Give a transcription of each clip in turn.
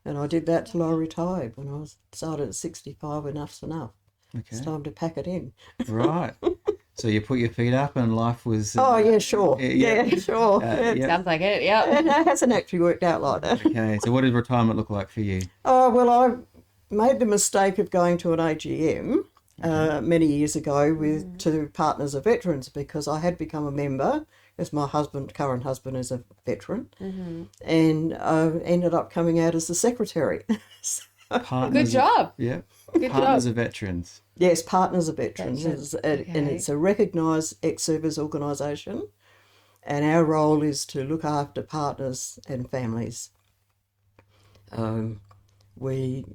And I did that till I retired. When I started at 65, enough's enough. It's Okay. time to pack it in. Right. So you put your feet up and life was... Oh, yeah, sure. yeah. Yeah, sure. Yeah. Sounds like it, yeah. It hasn't actually worked out like that. Okay. So what did retirement look like for you? Oh, well, I made the mistake of going to an AGM many years ago to Partners of Veterans, because I had become a member, as my current husband is a veteran, and ended up coming out as the secretary. Partners Good job. Yeah. Good Partners job. of Veterans. Yes, Partners of Veterans, and Okay. it's a recognised ex-service organisation, and our role is to look after partners and families. We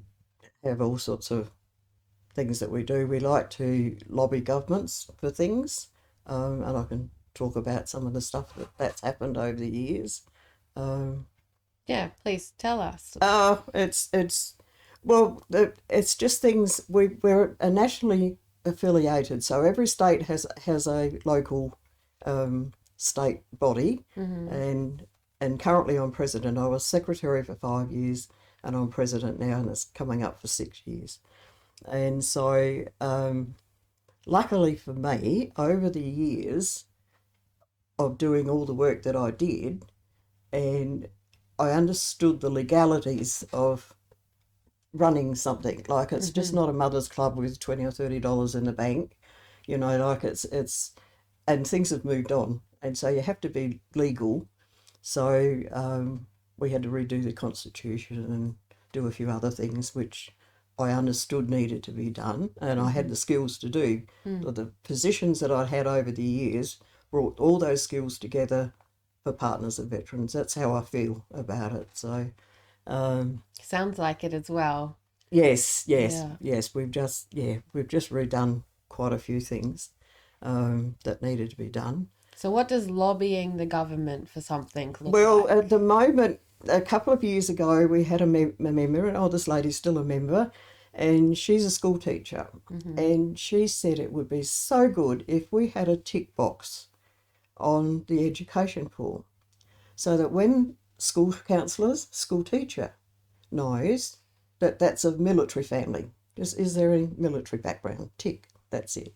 have all sorts of things that we do. We like to lobby governments for things, and I can talk about some of the stuff that's happened over the years. Yeah, please tell us. It's just things. We're a nationally affiliated, so every state has a local state body, and currently I'm president. I was secretary for 5 years, and I'm president now, and it's coming up for 6 years. And so, luckily for me, over the years of doing all the work that I did, and I understood the legalities of running something. Like, it's just not a mother's club with $20 or $30 in the bank, like it's and things have moved on, and so you have to be legal. So we had to redo the constitution and do a few other things which I understood needed to be done, and I had the skills to do. So the positions that I'd had over the years brought all those skills together for Partners of Veterans. That's how I feel about it. So Sounds like it as well. yes, Yeah. we've just redone quite a few things that needed to be done. So what does lobbying the government for something look Well, like? at the moment, a couple of years ago, we had a member, and this lady's still a member, and she's a school teacher. And she said it would be so good if we had a tick box on the education form, so that when school counsellors, school teacher knows that that's a military family. Just, is there any military background? Tick, that's it.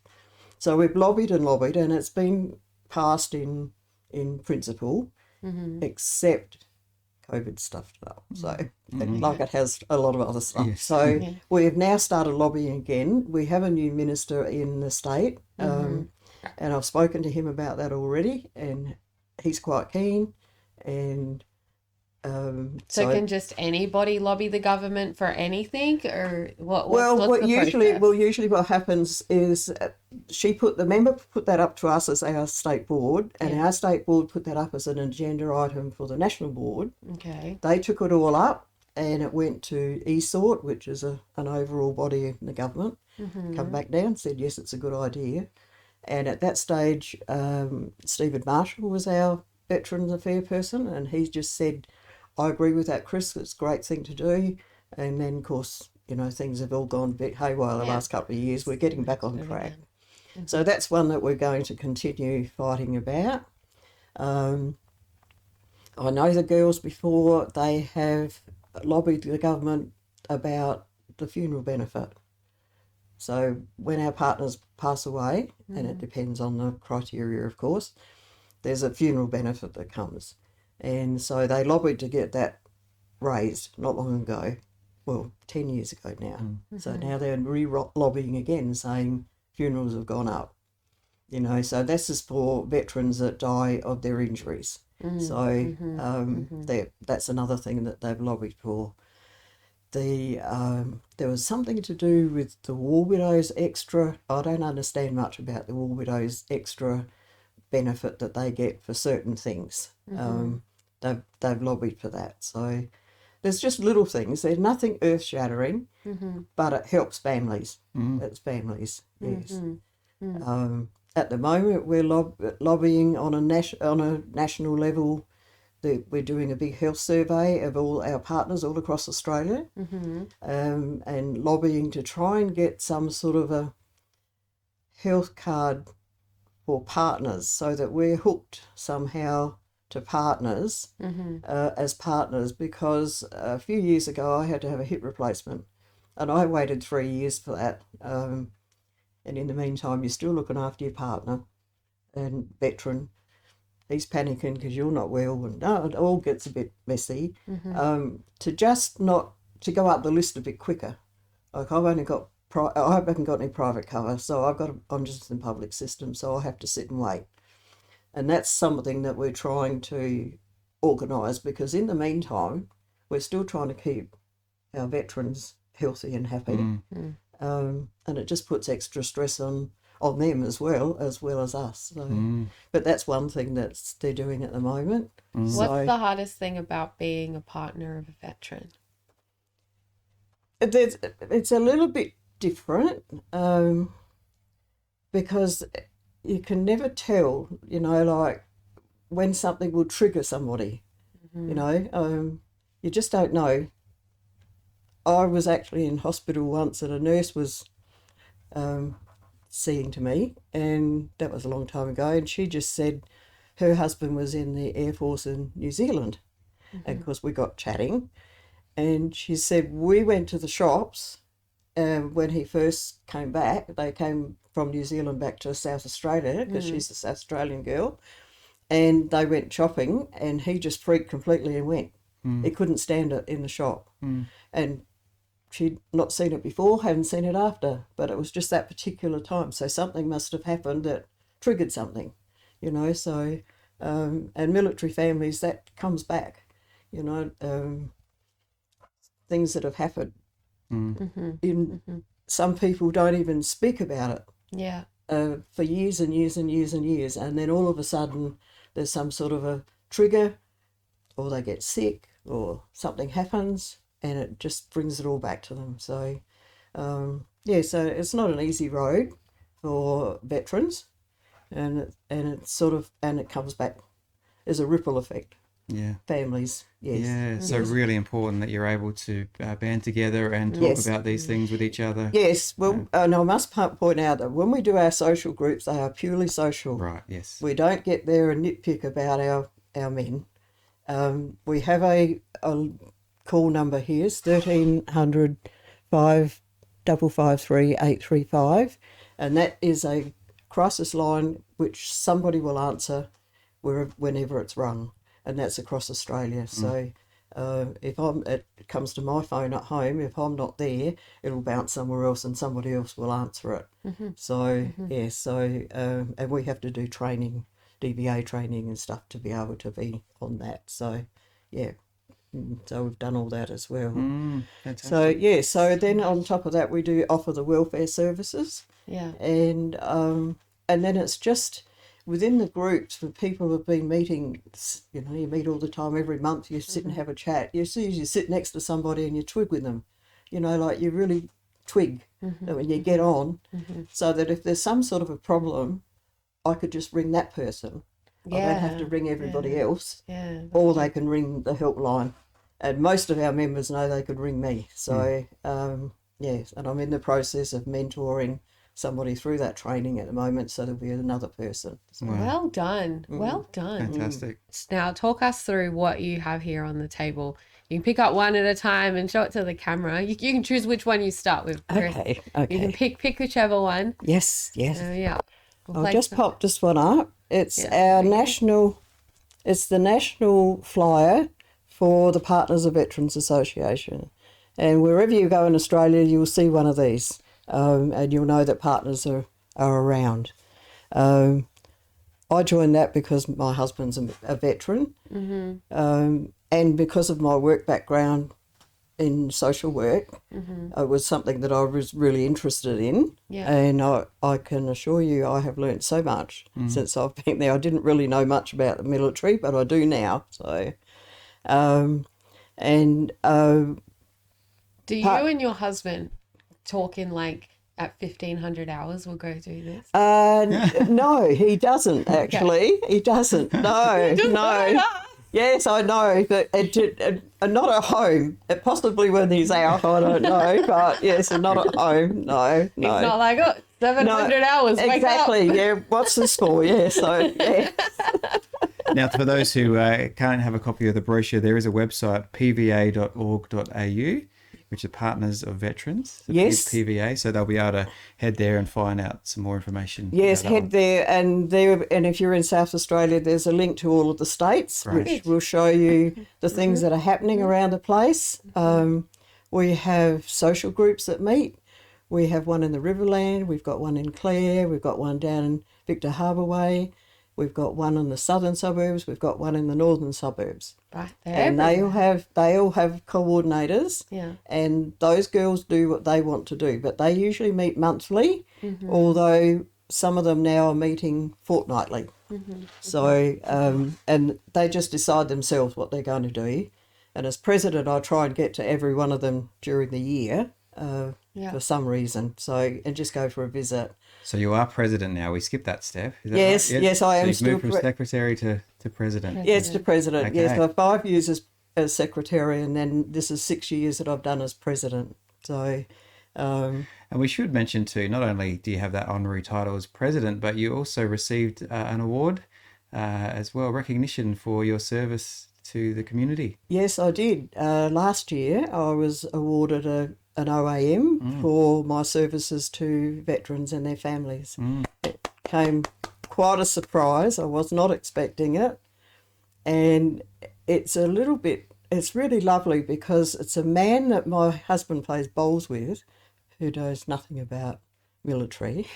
So we've lobbied, and it's been passed in principle, except COVID stuffed it up. So, like it has a lot of other stuff. Yes. So we've now started lobbying again. We have a new minister in the state, and I've spoken to him about that already, and he's quite keen. And So can just anybody lobby the government for anything, or what's Well, the usually process? what happens is the member put that up to us as our state board, and our state board put that up as an agenda item for the national board. Okay. They took it all up, and it went to ESORT, which is an overall body in the government. Come back down, said yes, it's a good idea. And at that stage, Stephen Marshall was our Veterans Affairs person, and he just said, I agree with that, Chris, it's a great thing to do. And then, of course, things have all gone a bit haywire the last couple of years. We're getting back on track. So that's one that we're going to continue fighting about. I know the girls before, they have lobbied the government about the funeral benefit. So when our partners pass away, and it depends on the criteria, of course, there's a funeral benefit that comes. And so they lobbied to get that raised not long ago, 10 years ago now. So now they're re-lobbying again, saying funerals have gone up. So this is for veterans that die of their injuries. So that's another thing that they've lobbied for. There was something to do with the War Widows extra. I don't understand much about the War Widows extra benefit that they get for certain things. They've lobbied for that. So there's just little things. There's nothing earth-shattering, but it helps families. It's families, yes. At the moment, we're lobbying on a national level. We're doing a big health survey of all our partners all across Australia, and lobbying to try and get some sort of a health card for partners, so that we're hooked somehow to partners as partners, because a few years ago I had to have a hip replacement, and I waited 3 years for that. And in the meantime, you're still looking after your partner and veteran. He's panicking because you're not well, and it all gets a bit messy. To just not to go up the list a bit quicker. Like I haven't got any private cover, so I'm just in public system, so I have to sit and wait. And that's something that we're trying to organise, because in the meantime, we're still trying to keep our veterans healthy and happy. And it just puts extra stress on them as well as us. So, but that's one thing that they're doing at the moment. What's the hardest thing about being a partner of a veteran? It's a little bit different, because you can never tell, like when something will trigger somebody, you just don't know. I was actually in hospital once and a nurse was seeing to me, and that was a long time ago, and she just said her husband was in the Air Force in New Zealand. And of course we got chatting, and she said we went to the shops when he first came back. They came from New Zealand back to South Australia, because she's a South Australian girl, and they went shopping, and he just freaked completely and went. He couldn't stand it in the shop. And she'd not seen it before, hadn't seen it after, but it was just that particular time. So something must have happened that triggered something, so, and military families, that comes back, things that have happened. Some people don't even speak about it. Yeah. For years and years and years and years, and then all of a sudden there's some sort of a trigger, or they get sick, or something happens, and it just brings it all back to them. So, so it's not an easy road for veterans, and it comes back as a ripple effect. Yeah. Families, yes. Yeah, so really important that you're able to band together and talk about these things with each other. Yes, well, and I must point out that when we do our social groups, they are purely social. Right, yes. We don't get there and nitpick about our men. We have a call number here, it's 1300 553 835, and that is a crisis line which somebody will answer whenever it's rung, and that's across Australia. So if it comes to my phone at home, if I'm not there, it'll bounce somewhere else and somebody else will answer it. So and we have to do training, DBA training and stuff to be able to be on that. So so we've done all that as well. So so then on top of that, we do offer the welfare services. And then it's just within the groups, when people have been meeting, you meet all the time, every month you sit and have a chat. You sit next to somebody and you twig with them, like you really twig when you get on, so that if there's some sort of a problem, I could just ring that person. I don't have to ring everybody else, or they can ring the helpline. And most of our members know they could ring me. So, and I'm in the process of mentoring somebody through that training at the moment, so there'll be another person. So. Wow. Well done. Well done. Fantastic. Now, talk us through what you have here on the table. You can pick up one at a time and show it to the camera. You can choose which one you start with, Chris. Okay. You can pick whichever one. Yes. We'll I'll just pop this one up. It's our national, it's the national flyer for the Partners of Veterans Association. And wherever you go in Australia, you'll see one of these. And you'll know that partners are around. I joined that because my husband's a veteran, and because of my work background in social work, it was something that I was really interested in. And I can assure you I have learnt so much since I've been there. I didn't really know much about the military, but I do now. So, do you and your husband talk in at 1,500 hours? We'll go do this. No, he doesn't actually. Okay. He doesn't. No. Yes, I know, but not at home. Possibly when he's out, I don't know. But yes, not at home. No. It's not like 700 hours. Exactly. Wake up. Yeah. What's this for? Yeah. So yeah. Now, for those who can't have a copy of the brochure, there is a website, pva.org.au, which are Partners of Veterans, the Yes. PVA, so they'll be able to head there and find out some more information. Yes, about that head one. there, and if you're in South Australia, there's a link to all of the states, Great. which will show you the things that are happening around the place. We have social groups that meet. We have one in the Riverland, we've got one in Clare, we've got one down in Victor Harbour Way, we've got one in the southern suburbs, we've got one in the northern suburbs. Right, And they all have coordinators, Yeah. and those girls do what they want to do, but they usually meet monthly, although some of them now are meeting fortnightly. So and they just decide themselves what they're going to do, and as president I try and get to every one of them during the year for some reason, so and just go for a visit. So you are president now. We skipped that step. Is that Yes, right? yes, I am so you've still moved from secretary to president. Yes, to president. Okay. Yes, so 5 years as secretary, and then this is 6 years that I've done as president. So, And we should mention too, not only do you have that honorary title as president, but you also received an award as well, recognition for your service to the community. yes, I did. Last year, I was awarded an OAM for my services to veterans and their families. It came quite a surprise. I was not expecting it. And it's it's really lovely because it's a man that my husband plays bowls with who knows nothing about military.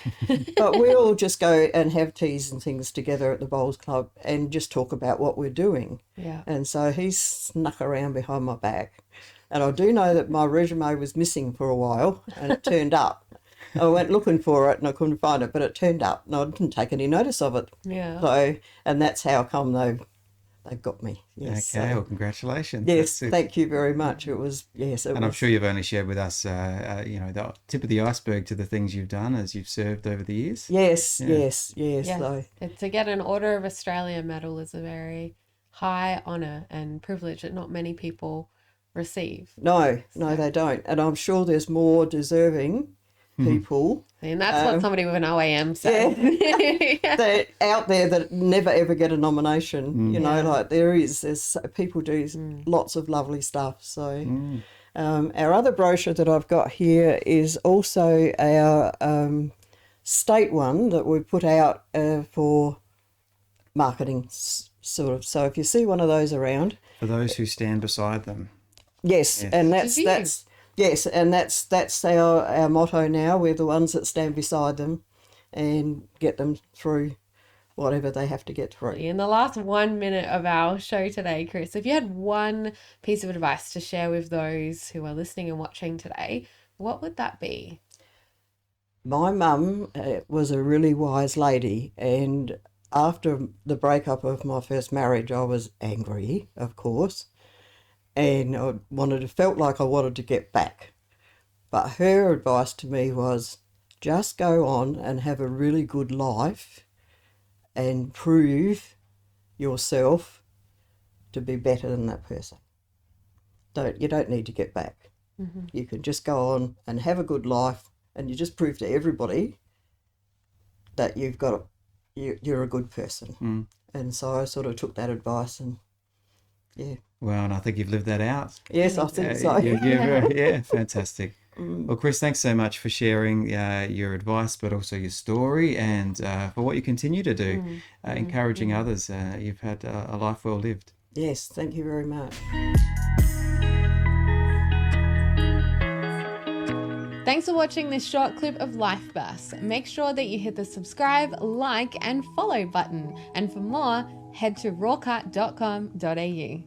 But we all just go and have teas and things together at the bowls club and just talk about what we're doing. Yeah. And so he snuck around behind my back. And I do know that my resume was missing for a while and it turned up. I went looking for it and I couldn't find it, but it turned up and I didn't take any notice of it. Yeah. So, and that's how come they've got me. Yes. Okay, So, well, congratulations. yes, That's- thank you very much. It was, yes. It And I'm was, sure you've only shared with us, the tip of the iceberg to the things you've done as you've served over the years. yes, Yeah. yes. Yes. So, To get an Order of Australia medal is a very high honour and privilege that not many people receive. no, they don't. And I'm sure there's more deserving people And that's what somebody with an OAM said. that out there that never ever get a nomination. You know, like there's people do lots of lovely stuff. So our other brochure that I've got here is also our state one that we put out for marketing sort of. So if you see one of those around, For those who stand beside them. yes, and Review. that's our motto now. We're the ones that stand beside them and get them through whatever they have to get through. In the last 1 minute of our show today, Chris, if you had one piece of advice to share with those who are listening and watching today, what would that be? My mum was a really wise lady, and after the breakup of my first marriage, I was angry, of course, and felt like I wanted to get back. But her advice to me was just go on and have a really good life and prove yourself to be better than that person. You don't need to get back. You can just go on and have a good life, and you just prove to everybody that you're a good person. And so I sort of took that advice, and yeah. Well, and I think you've lived that out. Yes, I think so. Yeah, fantastic. Well, Chris, thanks so much for sharing your advice, but also your story, and for what you continue to do, encouraging others. You've had a life well lived. Yes, thank you very much. Thanks for watching this short clip of Life Bursts. Make sure that you hit the subscribe, like, and follow button. And for more, head to rawcut.com.au.